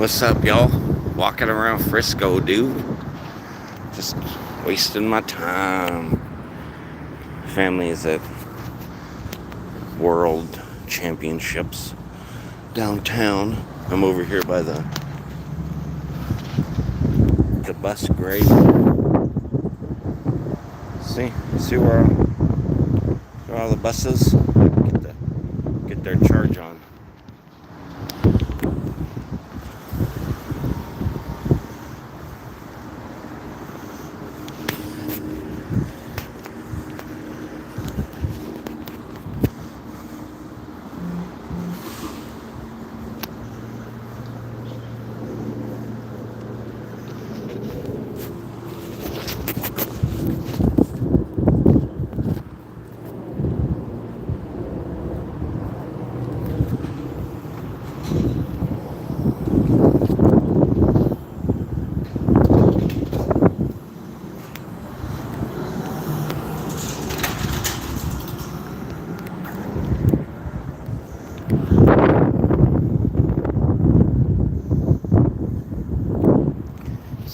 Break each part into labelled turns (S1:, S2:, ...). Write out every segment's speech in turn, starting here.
S1: What's up, y'all? Walking around Frisco, dude. Just wasting my time. Family is at World Championships downtown. I'm over here by the bus grade. See where all the buses get their charge on.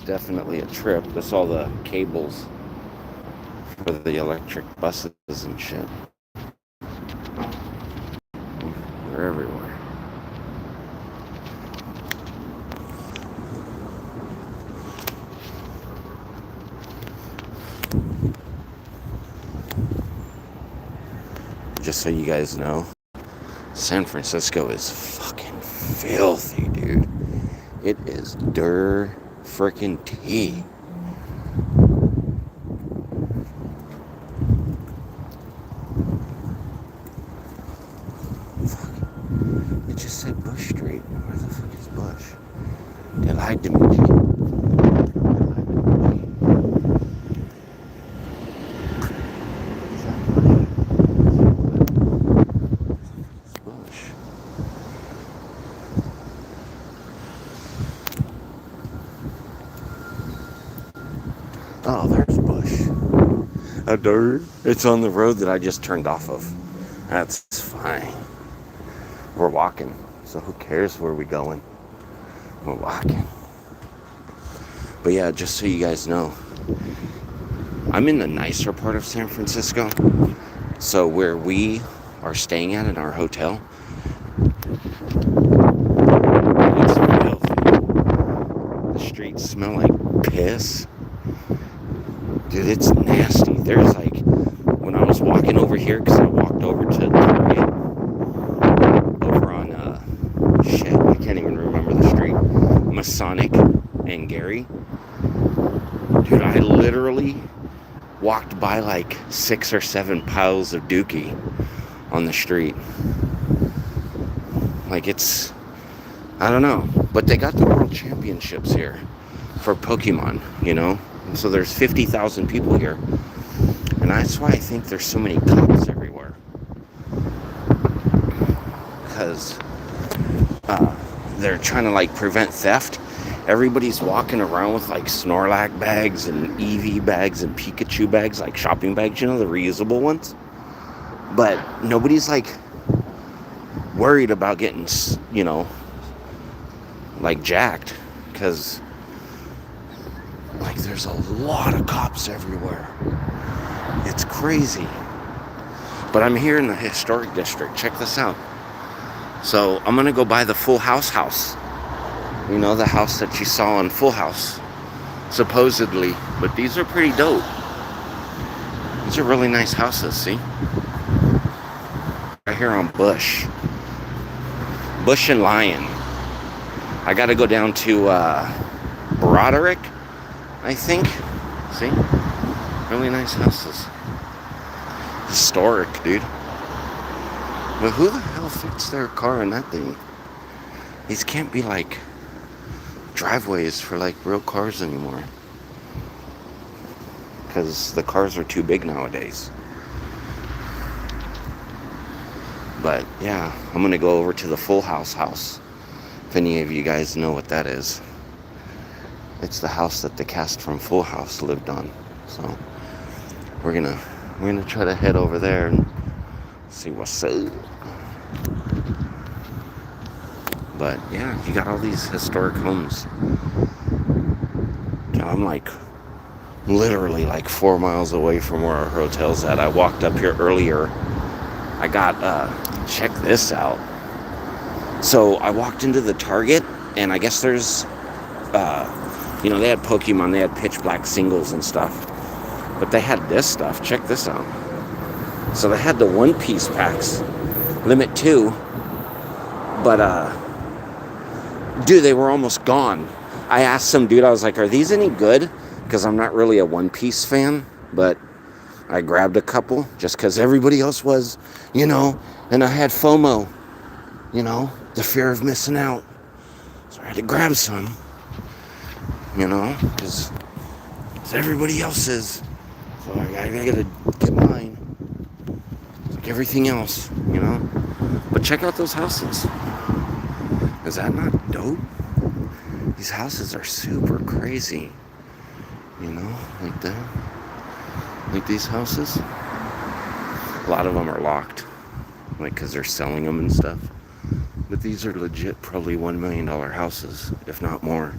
S1: Definitely a trip. That's all the cables for the electric buses and shit. They're everywhere. Just so you guys know, San Francisco is fucking filthy, dude. It is dirt freaking tea. Fuck. It just said Bush Street. Where the fuck is Bush? They lied to me, G. Oh, there's Bush. A dirt. It's on the road that I just turned off of. That's fine. We're walking, so who cares where we're going? We're walking. But yeah, just so you guys know, I'm in the nicer part of San Francisco. So where we are staying at in our hotel, it's filthy. The streets smell like piss. Dude, it's nasty. There's like, when I was walking over here, because I walked over to Target, over on, I can't even remember the street, Masonic and Gary. Dude, I literally walked by like 6 or 7 piles of dookie on the street. Like it's, I don't know, but they got the World Championships here for Pokemon, you know? And so there's 50,000 people here. And that's why I think there's so many cops everywhere. Because they're trying to like prevent theft. Everybody's walking around with like Snorlax bags and Eevee bags and Pikachu bags, like shopping bags, you know, the reusable ones. But nobody's like worried about getting, you know, like jacked. Because like there's a lot of cops everywhere. It's crazy. But I'm here in the historic district. Check this out. So I'm gonna go buy the Full House house. You know, the house that you saw on Full House, supposedly. But these are pretty dope. These are really nice houses, see? Right here on Bush and Lion. I gotta go down to Broderick, I think. See? Really nice houses. Historic, dude. But who the hell fits their car in that thing? These can't be like driveways for like real cars anymore. Because the cars are too big nowadays. But yeah, I'm gonna go over to the Full House house. If any of you guys know what that is. It's the house that the cast from Full House lived on. So we're gonna try to head over there and see what's up. But yeah, you got all these historic homes. You know, I'm like literally like 4 miles away from where our hotel's at. I walked up here earlier. I got check this out. So I walked into the Target, and I guess there's they had Pokemon, they had pitch black singles and stuff. But they had this stuff. Check this out. So they had the One Piece packs, limit 2, but dude, they were almost gone. I asked some dude, I was like, are these any good? Because I'm not really a One Piece fan, but I grabbed a couple just because everybody else was, and I had FOMO, the fear of missing out. So I had to grab some, because everybody else is. So I gotta get mine. It's like everything else, But check out those houses. Is that not dope? These houses are super crazy. Like that. Like these houses. A lot of them are locked. Like, because they're selling them and stuff. But these are legit probably $1 million houses, if not more.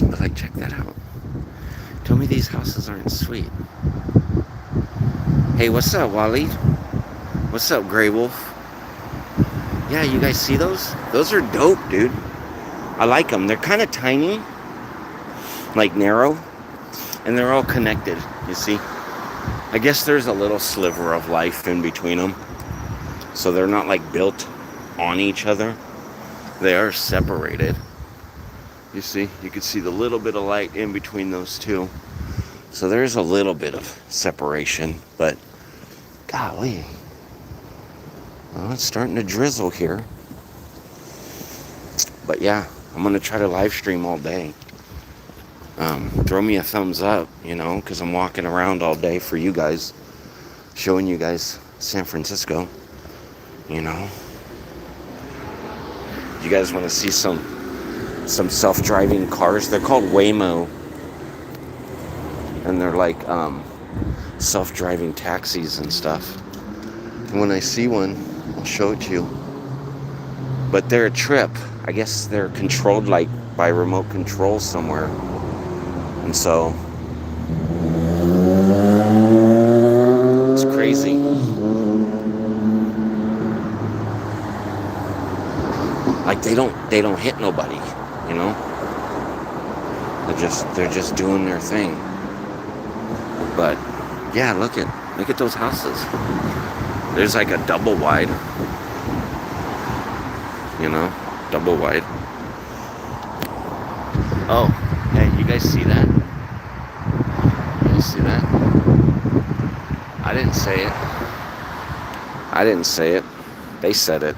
S1: But, like, check that out. Tell me these houses aren't sweet. Hey, what's up, Wally? What's up, Grey Wolf? Yeah, you guys see those? Those are dope, dude. I like them. They're kind of tiny. Like, narrow. And they're all connected, you see? I guess there's a little sliver of life in between them. So they're not, like, built on each other. They are separated. You see? You can see the little bit of light in between those two. So there's a little bit of separation. But, golly. Well, it's starting to drizzle here. But, yeah. I'm going to try to live stream all day. Throw me a thumbs up, because I'm walking around all day for you guys, showing you guys San Francisco, You guys want to see some self-driving cars? They're called Waymo, and they're like self-driving taxis and stuff. And when I see one, I'll show it to you. But they're a trip. I guess they're controlled like by remote control somewhere. And so it's crazy. Like they don't hit nobody, They're just doing their thing. But yeah, look at those houses. There's like a double wide. Double wide. Oh, hey, you guys see that? You see that? I didn't say it. They said it.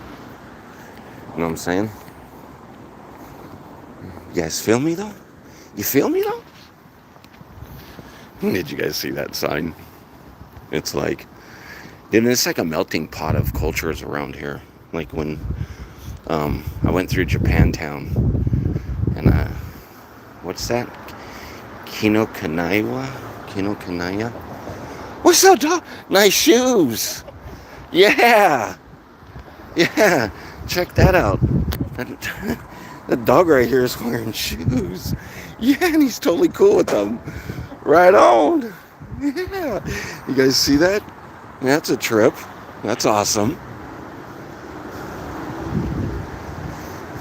S1: You know what I'm saying? You guys feel me though? You feel me though? Did you guys see that sign? It's like, it's like a melting pot of cultures around here. Like when I went through Japantown, and what's that? Kinokuniya? What's up, dog? Nice shoes. Yeah. Check that out. That dog right here is wearing shoes. Yeah, and he's totally cool with them. Right on. Yeah. You guys see that? That's a trip. That's awesome.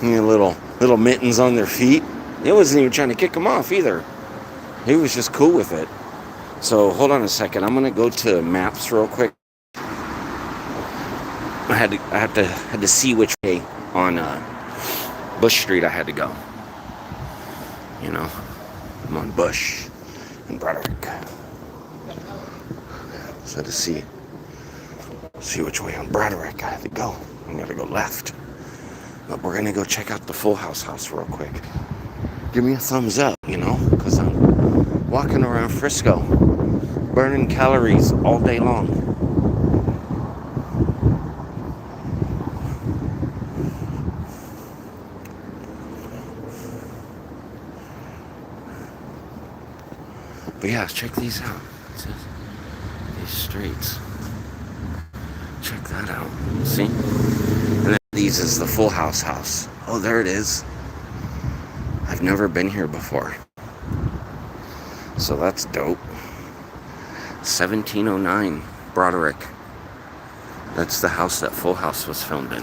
S1: Little mittens on their feet. He wasn't even trying to kick them off either. He was just cool with it. So hold on a second. I'm gonna go to maps real quick. I had to see which way on Bush Street I had to go. I'm on Bush and Broderick. So I had to see which way on Broderick I had to go. I gotta go left. But we're gonna go check out the Full House real quick. Give me a thumbs up, because I'm walking around Frisco, burning calories all day long. But yeah, check these out. These streets. Check that out. See? And then Wendy's is the Full House house. Oh, there it is. I've never been here before. So that's dope. 1709 Broderick. That's the house that Full House was filmed in.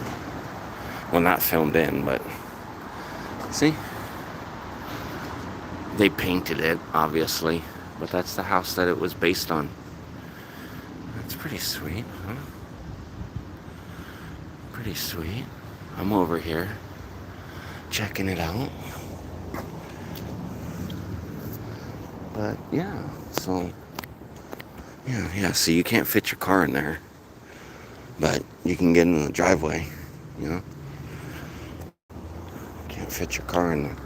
S1: Well, not filmed in, but see? They painted it, obviously, but that's the house that it was based on. That's pretty sweet, huh? Pretty sweet. I'm over here checking it out. But yeah, so yeah, so you can't fit your car in there, but you can get in the driveway, you know? Can't fit your car in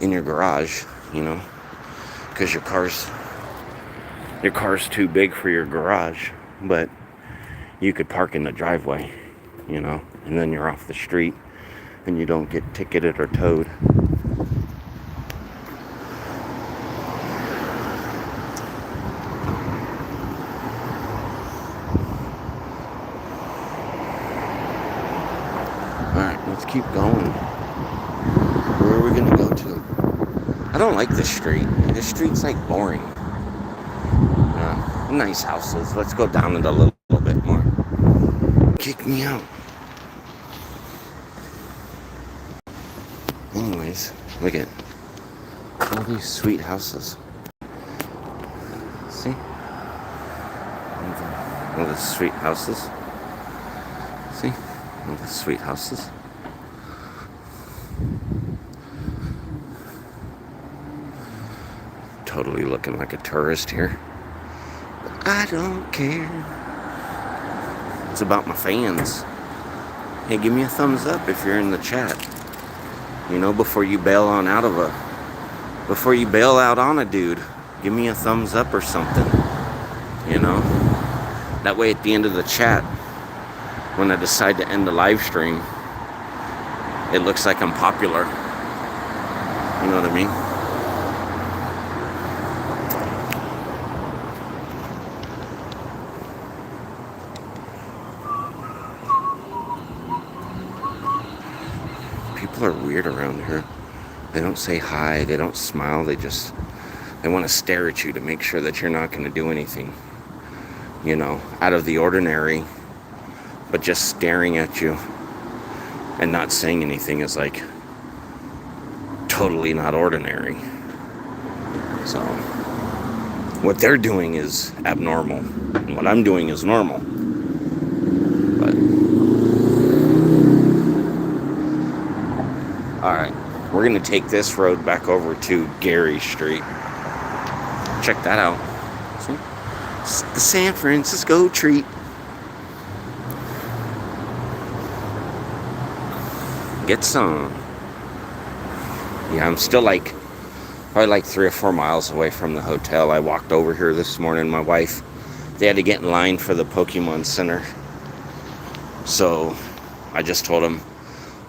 S1: your garage, you know, because your car's too big for your garage, but you could park in the driveway, you know, and then you're off the street and you don't get ticketed or towed. Alright, let's keep going. Where are we gonna go to? I don't like this street. This street's like boring. Nice houses. Let's go down it a little bit more. Kick me out. Anyways, look at all these sweet houses. See? All the sweet houses. See? All the sweet houses. Totally looking like a tourist here. But I don't care. It's about my fans. Hey, give me a thumbs up if you're in the chat. You know, before you bail out on a dude, give me a thumbs up or something. You know? That way at the end of the chat, when I decide to end the live stream, it looks like I'm popular. You know what I mean? People are weird around here. They don't say hi, they don't smile, they want to stare at you to make sure that you're not going to do anything, you know, out of the ordinary, but just staring at you and not saying anything is like totally not ordinary. So what they're doing is abnormal, and what I'm doing is normal. But alright, we're going to take this road back over to Gary Street. Check that out. See? It's the San Francisco treat. Get some. Yeah, I'm still probably like 3 or 4 miles away from the hotel. I walked over here this morning. My wife, they had to get in line for the Pokemon Center. So I just told them,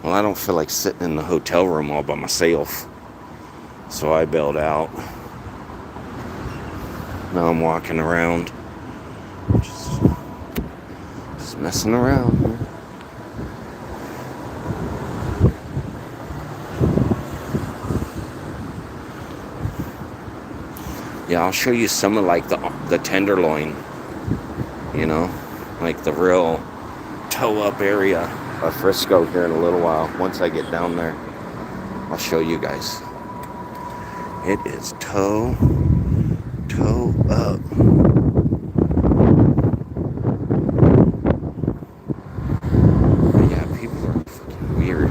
S1: well, I don't feel like sitting in the hotel room all by myself. So I bailed out. Now I'm walking around. Just messing around. Yeah, I'll show you some of like the tenderloin. You know, like the real toe up area of Frisco here in a little while. Once I get down there, I'll show you guys. It is toe up. But yeah, people are fucking weird.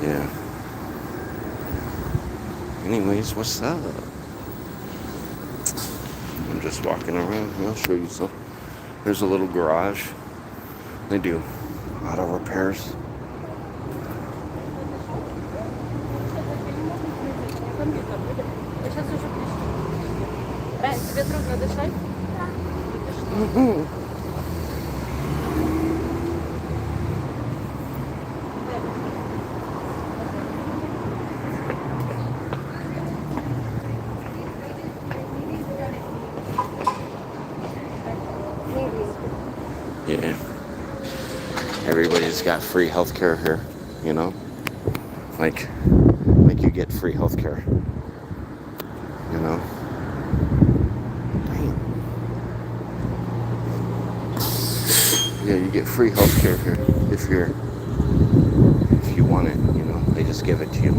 S1: Yeah. Anyways, what's up? I'm just walking around. I'll show you some. There's a little garage. They do auto repairs. Yeah. Everybody's got free healthcare here, you know? Like you get free healthcare, you know? Damn. Yeah, you get free healthcare here if you want it, you know? They just give it to you.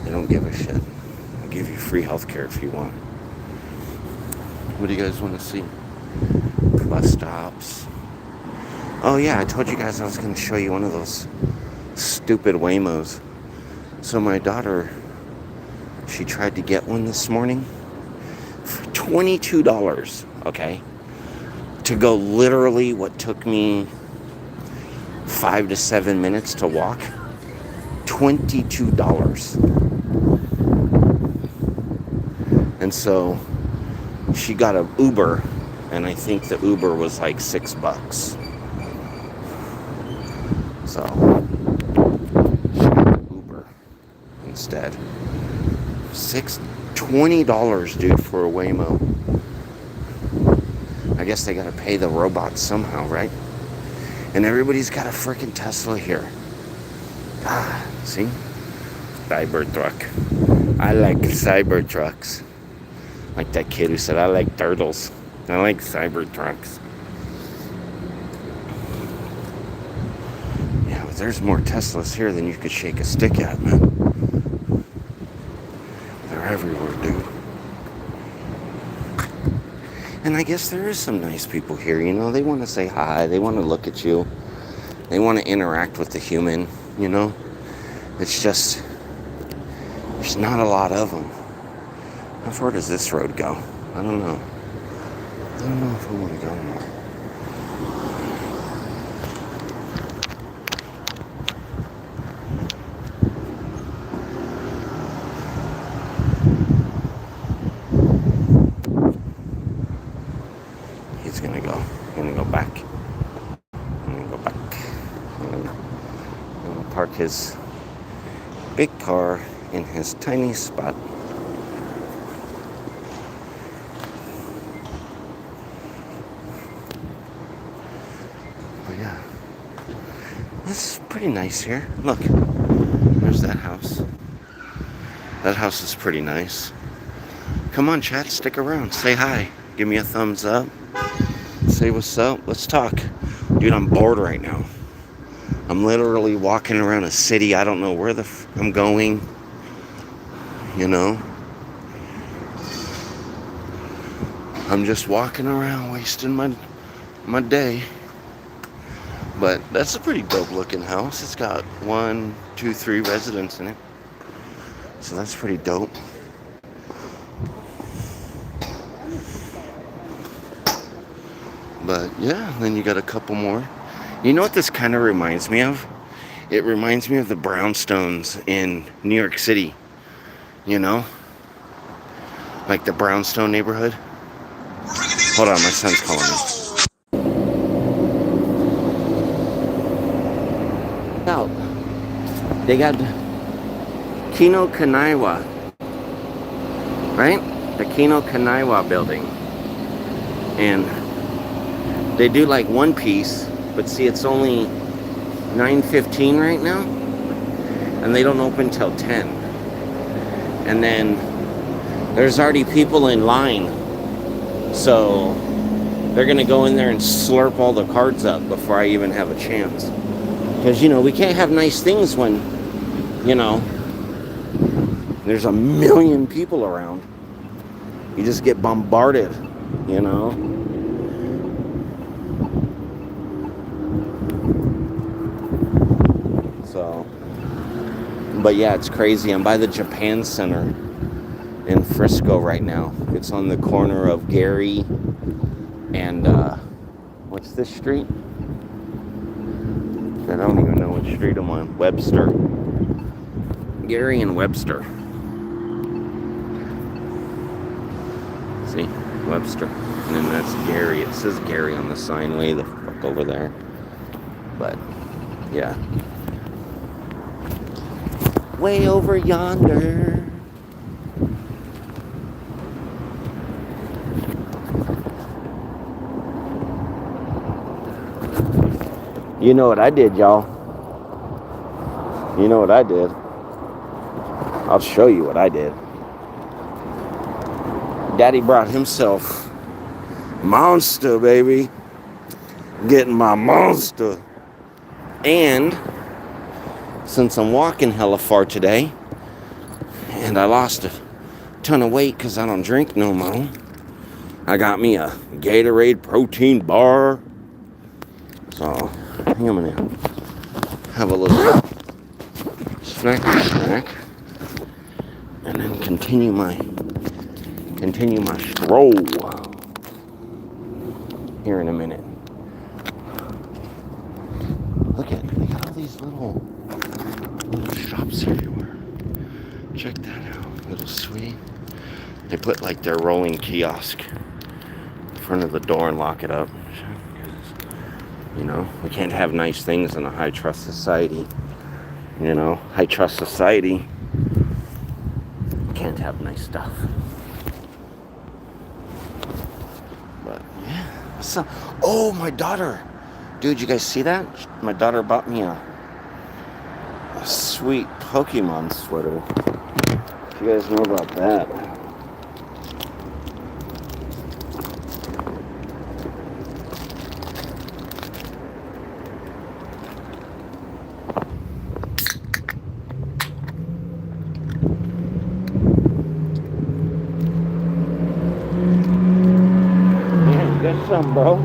S1: They don't give a shit. They give you free healthcare if you want. What do you guys want to see? Bus stops. Oh yeah, I told you guys I was going to show you one of those stupid Waymos. So my daughter, she tried to get one this morning for $22, okay? To go literally what took me 5 to 7 minutes to walk. $22. And so she got an Uber, and I think the Uber was like $6. So she got the Uber instead. $20, dude, for a Waymo. I guess they gotta pay the robots somehow, right? And everybody's got a freaking Tesla here. Ah, see? Cybertruck. I like Cybertrucks. Like that kid who said, I like turtles. I like Cybertrucks. Yeah, but there's more Teslas here than you could shake a stick at, man. They're everywhere, dude. And I guess there is some nice people here, you know. They want to say hi. They want to look at you. They want to interact with the human, you know. It's just, there's not a lot of them. How far does this road go? I don't know. I don't know if I want to go more. He's gonna go. I'm gonna go back. I'm gonna go back. I'm gonna park his big car in his tiny spot. But yeah, it's pretty nice here. Look, there's that house. That house is pretty nice. Come on, chat, stick around. Say hi. Give me a thumbs up. Say what's up. Let's talk. Dude, I'm bored right now. I'm literally walking around a city. I don't know where I'm going. You know? I'm just walking around wasting my day. But that's a pretty dope looking house. It's got 1, 2, 3 residents in it. So that's pretty dope. But yeah, then you got a couple more. You know what this kind of reminds me of? It reminds me of the brownstones in New York City. You know? Like the brownstone neighborhood. Hold on, my son's calling me. Out. They got Kino Kanaiwa. Right? The Kino Kanaiwa building. And they do like one piece, but see, it's only 9:15 right now, and they don't open till 10. And then there's already people in line, so they're gonna go in there and slurp all the cards up before I even have a chance. Because, you know, we can't have nice things when, you know, there's a million people around. You just get bombarded, you know. So, but yeah, it's crazy. I'm by the Japan Center in Frisco right now. It's on the corner of Gary and, what's this street? I don't even know which street I'm on. Webster. Gary and Webster. See? Webster. And then that's Gary. It says Gary on the sign way the fuck over there. But, yeah. Way over yonder. You know what I did, y'all? You know what I did? I'll show you what I did. Daddy brought himself Monster, baby. Getting my Monster. And since I'm walking hella far today, and I lost a ton of weight because I don't drink no more, I got me a Gatorade protein bar. So I'm gonna have a little snack, and then continue my stroll here in a minute. They got all these little shops everywhere. Check that out, little sweet. They put like their rolling kiosk in front of the door and lock it up. You know, we can't have nice things in a high trust society. You know, high trust society can't have nice stuff. But yeah. So, oh, my daughter. Dude, you guys see that? My daughter bought me a sweet Pokemon sweater. If you guys know about that. Man, get some, bro.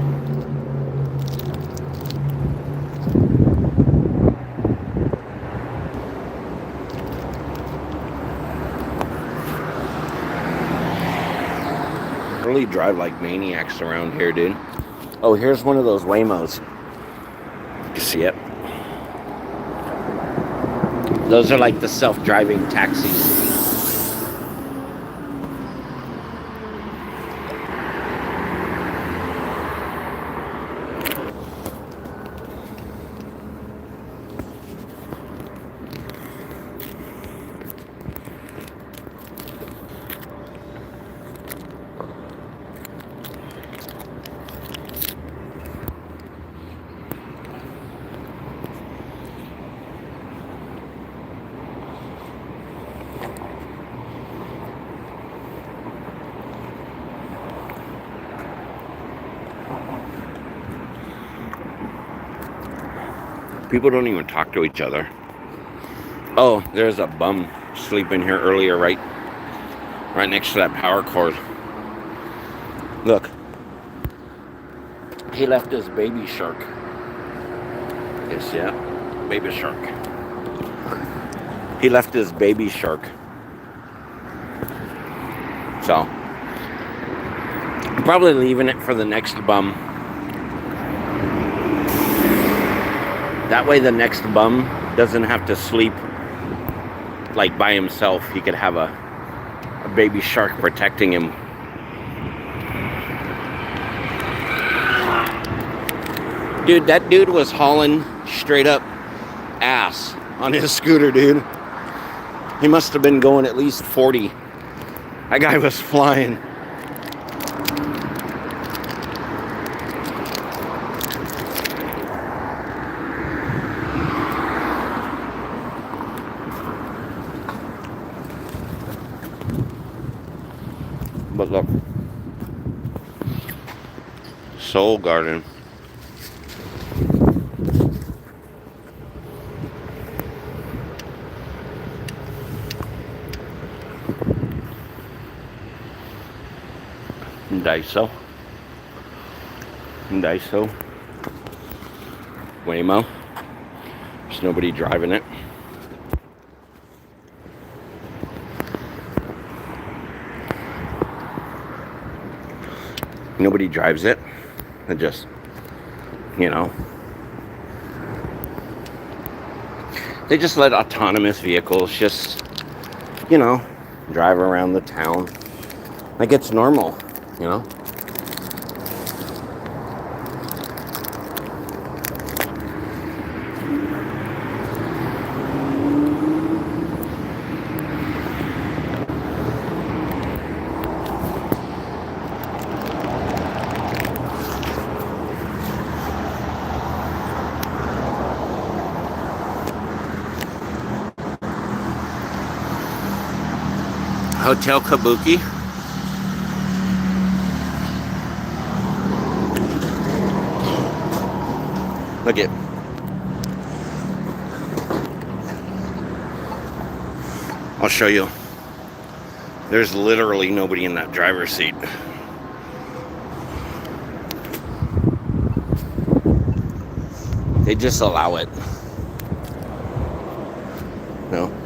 S1: Really drive like maniacs around here, dude. Oh, here's one of those Waymos. You see it? Those are like the self-driving taxis. People don't even talk to each other. Oh, there's a bum sleeping here earlier, right next to that power cord. Look. He left his baby shark. Yes, yeah. Baby shark. He left his baby shark. So, I'm probably leaving it for the next bum. That way the next bum doesn't have to sleep like by himself. He could have a baby shark protecting him. Dude, that dude was hauling straight up ass on his scooter, dude. He must have been going at least 40. That guy was flying. But look, Soul Garden. Daiso. Waymo. There's nobody driving it. Nobody drives it. It just, you know, they just let autonomous vehicles just, you know, drive around the town like it's normal. You know? Hotel Kabuki. Look it. I'll show you. There's literally nobody in that driver's seat. They just allow it. No.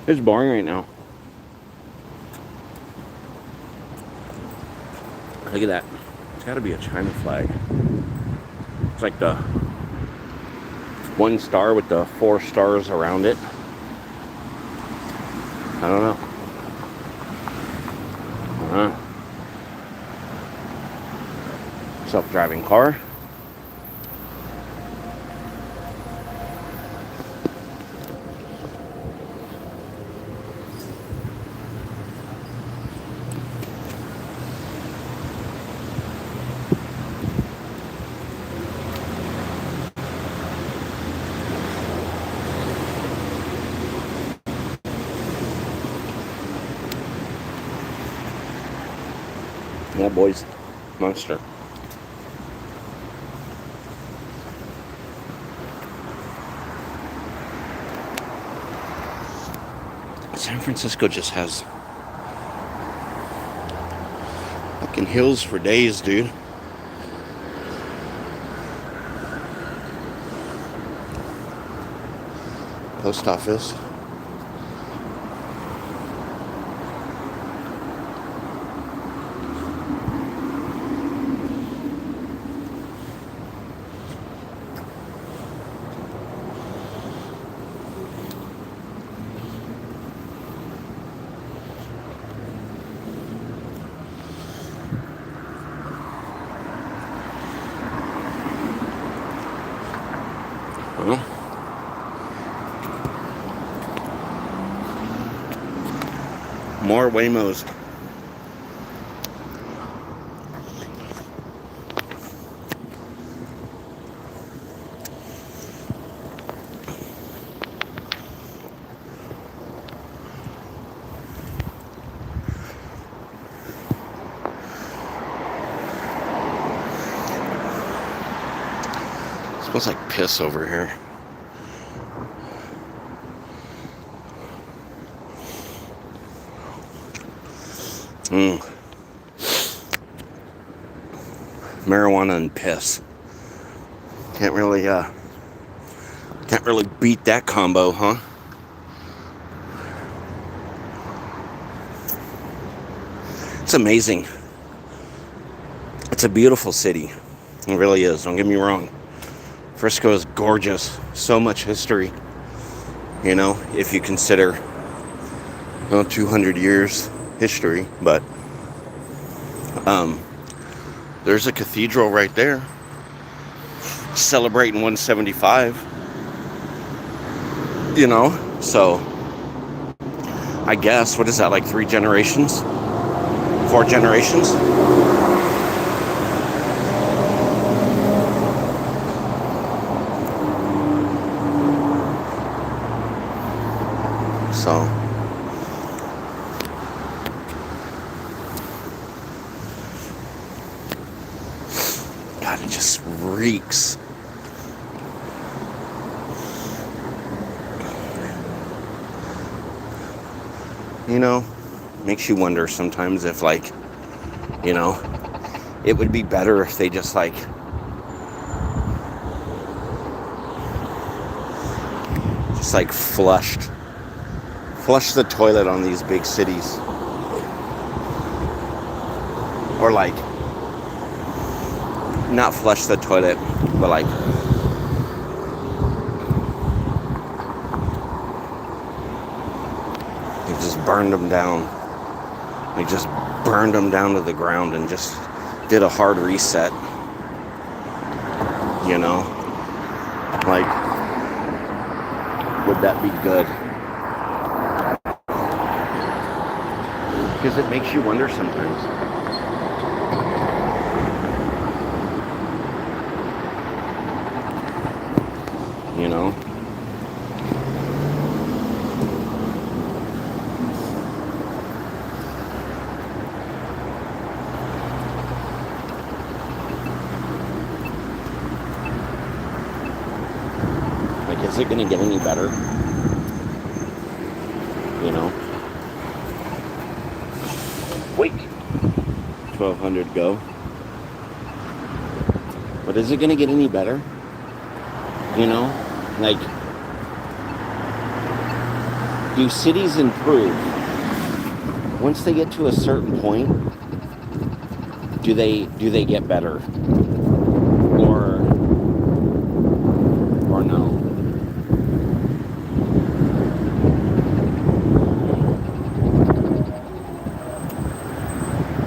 S1: It's boring right now. Look at that. It's got to be a China flag. It's like the 1 star with the 4 stars around it. I don't know. Self-driving car. Yeah, boys. Monster. San Francisco just has fucking hills for days, dude. Post office. More Waymos. It smells like piss over here. Marijuana and piss. Can't really beat that combo, huh? It's amazing. It's a beautiful city. It really is. Don't get me wrong. Frisco is gorgeous. So much history. You know, if you consider 200 years history, but there's a cathedral right there celebrating 175, you know, so I guess, what is that, like 3 generations? 4 generations? So God, it just reeks. You know, makes you wonder sometimes if, like, you know, it would be better if they just like flush the toilet on these big cities, or like not flush the toilet, but like they just burned them down. They just burned them down to the ground and just did a hard reset. You know, like, would that be good? Because it makes you wonder sometimes. You know? Like, is it going to get any better? You know? Wait. 1200 go. But is it going to get any better? You know? Like, do cities improve? Once they get to a certain point, do they get better? Or no?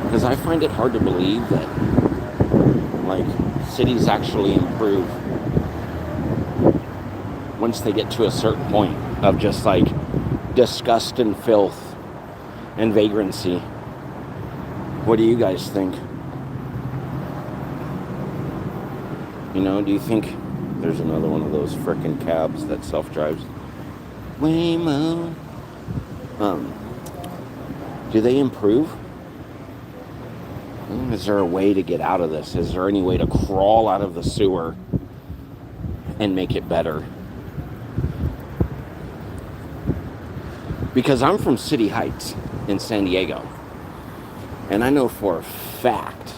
S1: Because I find it hard to believe that, like, cities actually improve once they get to a certain point of just, like, disgust and filth and vagrancy. What do you guys think? You know, do you think there's another one of those frickin' cabs that self-drives? Waymo. Do they improve? Is there a way to get out of this? Is there any way to crawl out of the sewer and make it better? Because I'm from City Heights in San Diego, and I know for a fact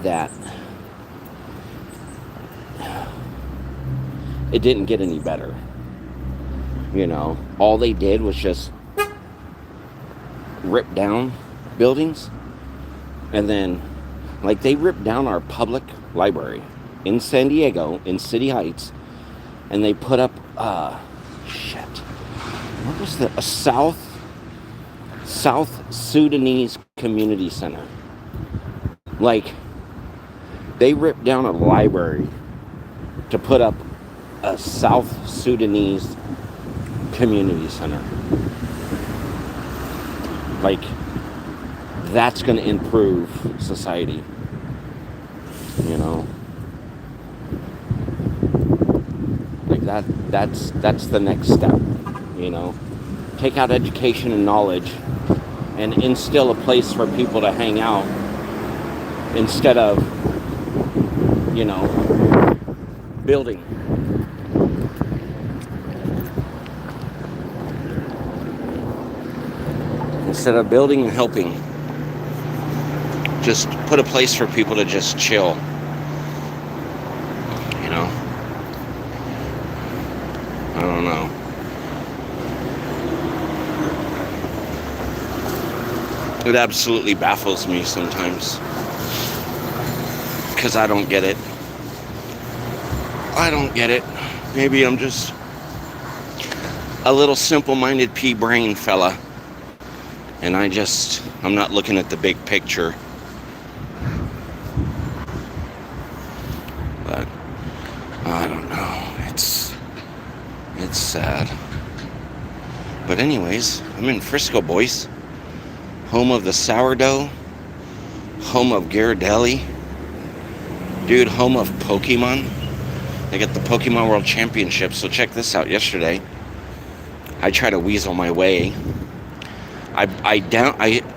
S1: that it didn't get any better. You know, all they did was just rip down buildings, and then, like, they ripped down our public library in San Diego, in City Heights, and they put up, what was a South Sudanese Community Center. Like, they ripped down a library to put up a South Sudanese Community Center. Like, that's going to improve society, you know? Like, that's the next step, you know? Take out education and knowledge and instill a place for people to hang out instead of, you know, building. Instead of building and helping, just put a place for people to just chill. You know? I don't know. It absolutely baffles me sometimes. Because I don't get it. I don't get it. Maybe I'm just a little simple-minded pea-brain fella. And I'm not looking at the big picture. But, I don't know. It's sad. But anyways, I'm in Frisco, boys. Home of the sourdough. Home of Ghirardelli. Dude, home of Pokemon. They got the Pokemon World Championship, so check this out. Yesterday, I tried to weasel my way. I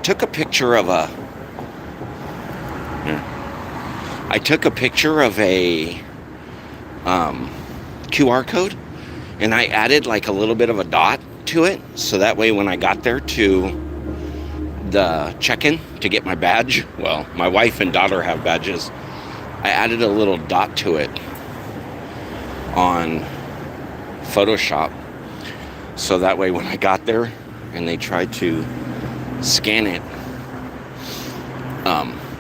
S1: took a picture of a QR code, and I added like a little bit of a dot to it, so that way when I got there to the check-in to get my badge. Well, my wife and daughter have badges. I added a little dot to it on Photoshop, so that way when I got there and they tried to scan it,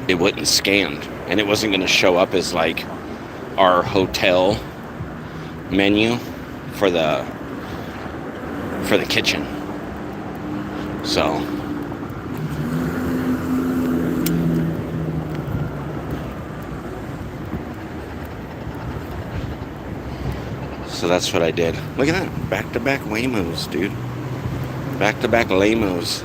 S1: it wouldn't scan, and it wasn't going to show up as like our hotel menu for the kitchen. So that's what I did. Look at that, back-to-back Waymos, dude. Back-to-back Lamos.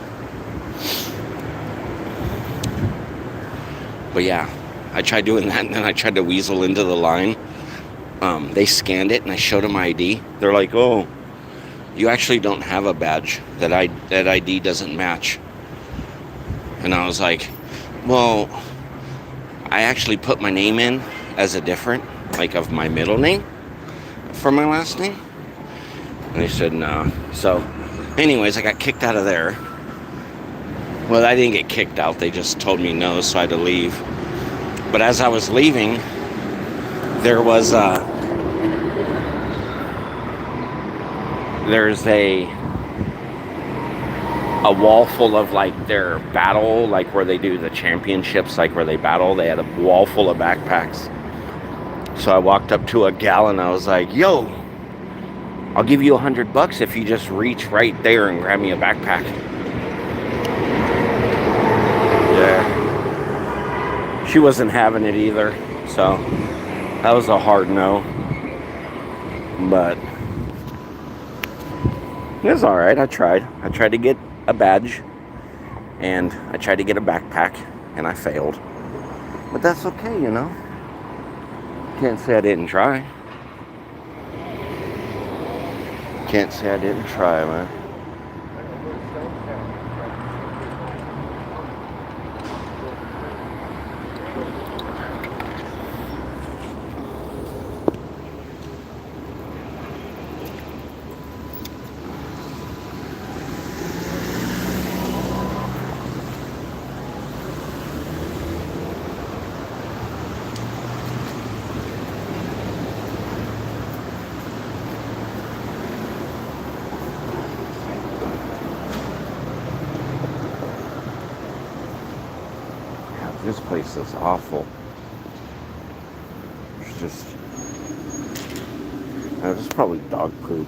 S1: But yeah, I tried doing that, and then I tried to weasel into the line. They scanned it, and I showed them my ID. They're like, "Oh, you actually don't have a badge. That ID doesn't match." And I was like, "Well, I actually put my name in as a different, like of my middle name for my last name." And they said, "No." So, anyways, I got kicked out of there. Well, I didn't get kicked out. They just told me no, so I had to leave. But as I was leaving, there was there's a wall full of like their battle, like where they do the championships, like where they battle. They had a wall full of backpacks. So I walked up to a gal and I was like, "Yo, I'll give you $100 if you just reach right there and grab me a backpack." Yeah. She wasn't having it either. So that was a hard no. But it was alright. I tried. I tried to get a badge. And I tried to get a backpack. And I failed. But that's okay, you know. Can't say I didn't try. Can't say I didn't try, man. This place is awful. It's just... there's probably dog poop.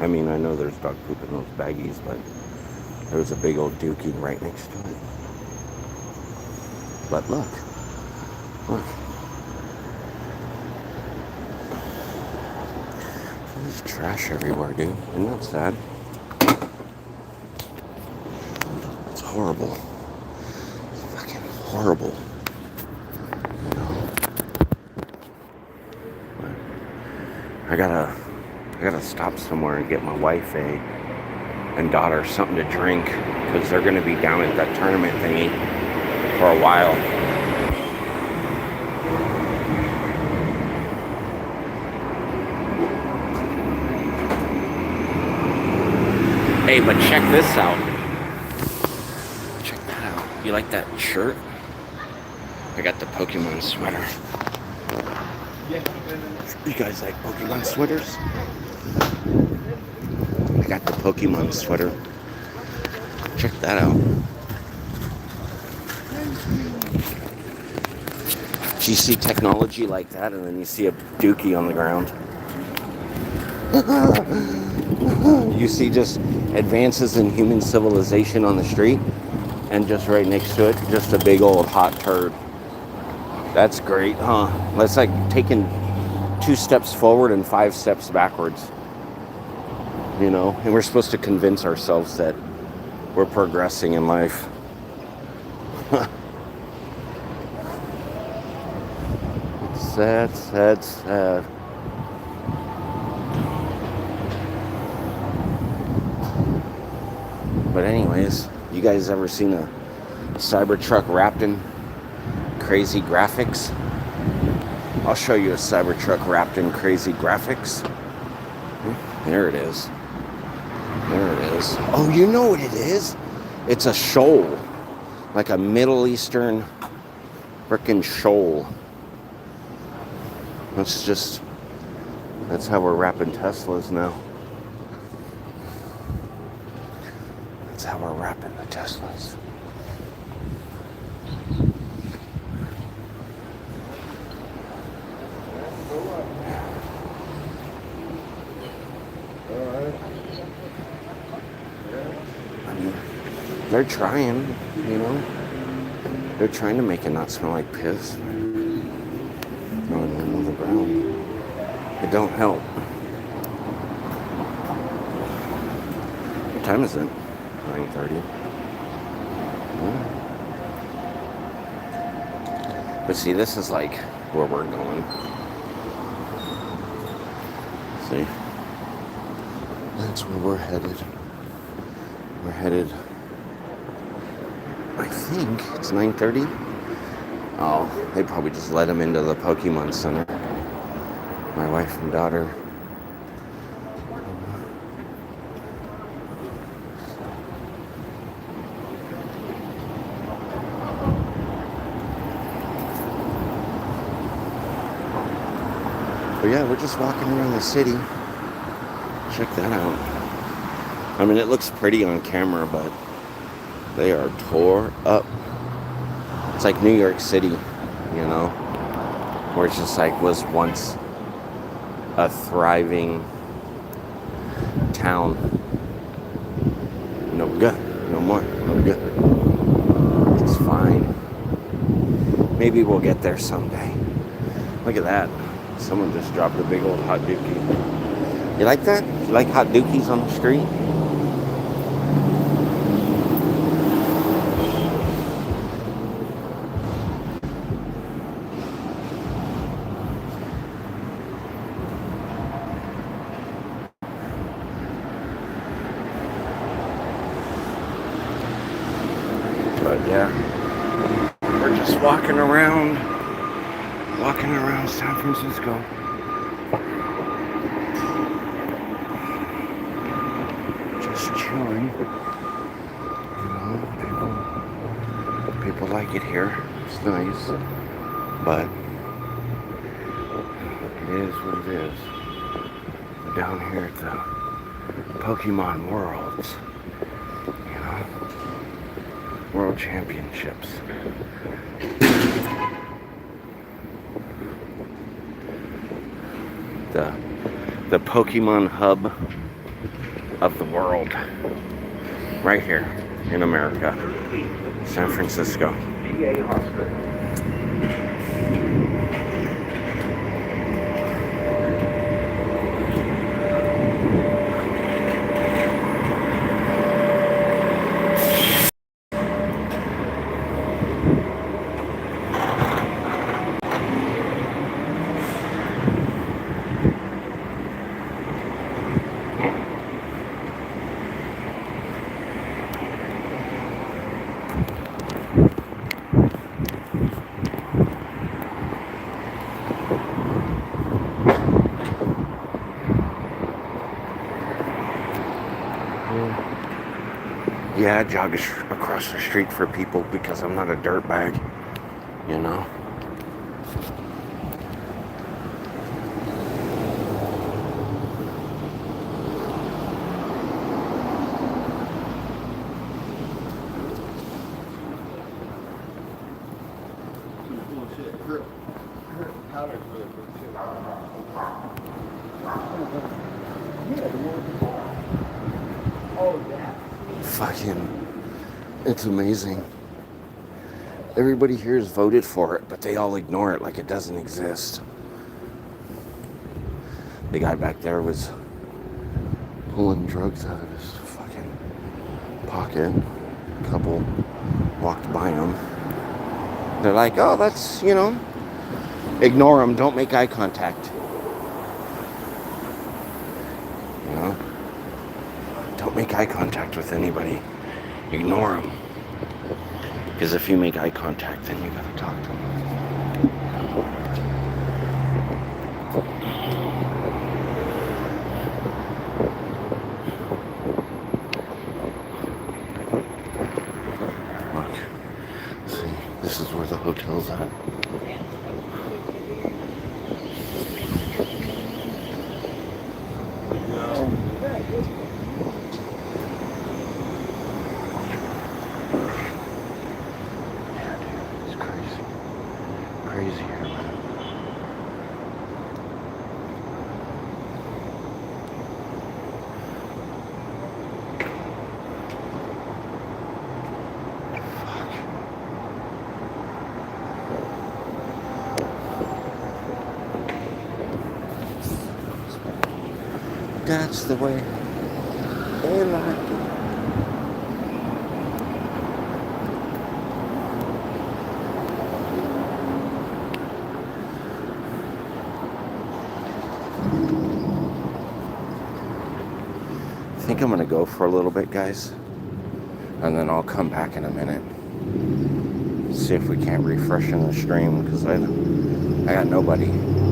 S1: I mean, I know there's dog poop in those baggies, but there's a big old dookie right next to it. But look. Look. There's trash everywhere, dude. Isn't that sad? It's horrible. Horrible. You know? I gotta stop somewhere and get my wife and daughter something to drink, because they're gonna be down at that tournament thingy for a while. Hey, but check this out. Check that out. You like that shirt? I got the Pokemon sweater. You guys like Pokemon sweaters? I got the Pokemon sweater. Check that out. Do you see technology like that, and then you see a dookie on the ground? You see just advances in human civilization on the street, and just right next to it, just a big old hot turd. That's great, huh? That's like taking 2 steps forward and 5 steps backwards. You know, and we're supposed to convince ourselves that we're progressing in life. It's sad. But anyways, you guys ever seen a Cybertruck wrapped in crazy graphics? I'll show you a Cybertruck wrapped in crazy graphics. There it is. There it is. Oh, you know what it is? It's a shoal, like a Middle Eastern frickin' shoal. That's how we're wrapping Teslas now. That's how we're wrapping the Teslas. I mean, they're trying, you know. They're trying to make it not smell like piss. Throwing it on the ground. It don't help. What time is it? 9:30. Yeah. But see, this is like where we're going. See? That's where we're headed. We're headed, I think it's 9:30. Oh, they probably just let him into the Pokemon Center. My wife and daughter. But yeah, we're just walking around the city. Check that out. I mean, it looks pretty on camera, but they are tore up. It's like New York City, you know, where it's just like was once a thriving town. No good, no more, no good. It's fine. Maybe we'll get there someday. Look at that. Someone just dropped a big old hot dookie. You like that? You like hot dookies on the street? But yeah, we're just walking around San Francisco. Just chilling. You know, people like it here. It's nice, but it is what it is. We're down here at the Pokemon Worlds. You know, World Championships. The Pokemon hub of the world. Right here in America. San Francisco. Yeah, I jog across the street for people because I'm not a dirtbag, you know. Fucking, it's amazing. Everybody here has voted for it, but they all ignore it like it doesn't exist. The guy back there was pulling drugs out of his fucking pocket. A couple walked by him. They're like, oh, that's, you know, ignore him, don't make eye contact. You know? Don't make eye contact with anybody. Ignore them. Because if you make eye contact, then you gotta talk to them. That's the way they like it. I think I'm gonna go for a little bit, guys, and then I'll come back in a minute. See if we can't refresh in the stream, because I got nobody.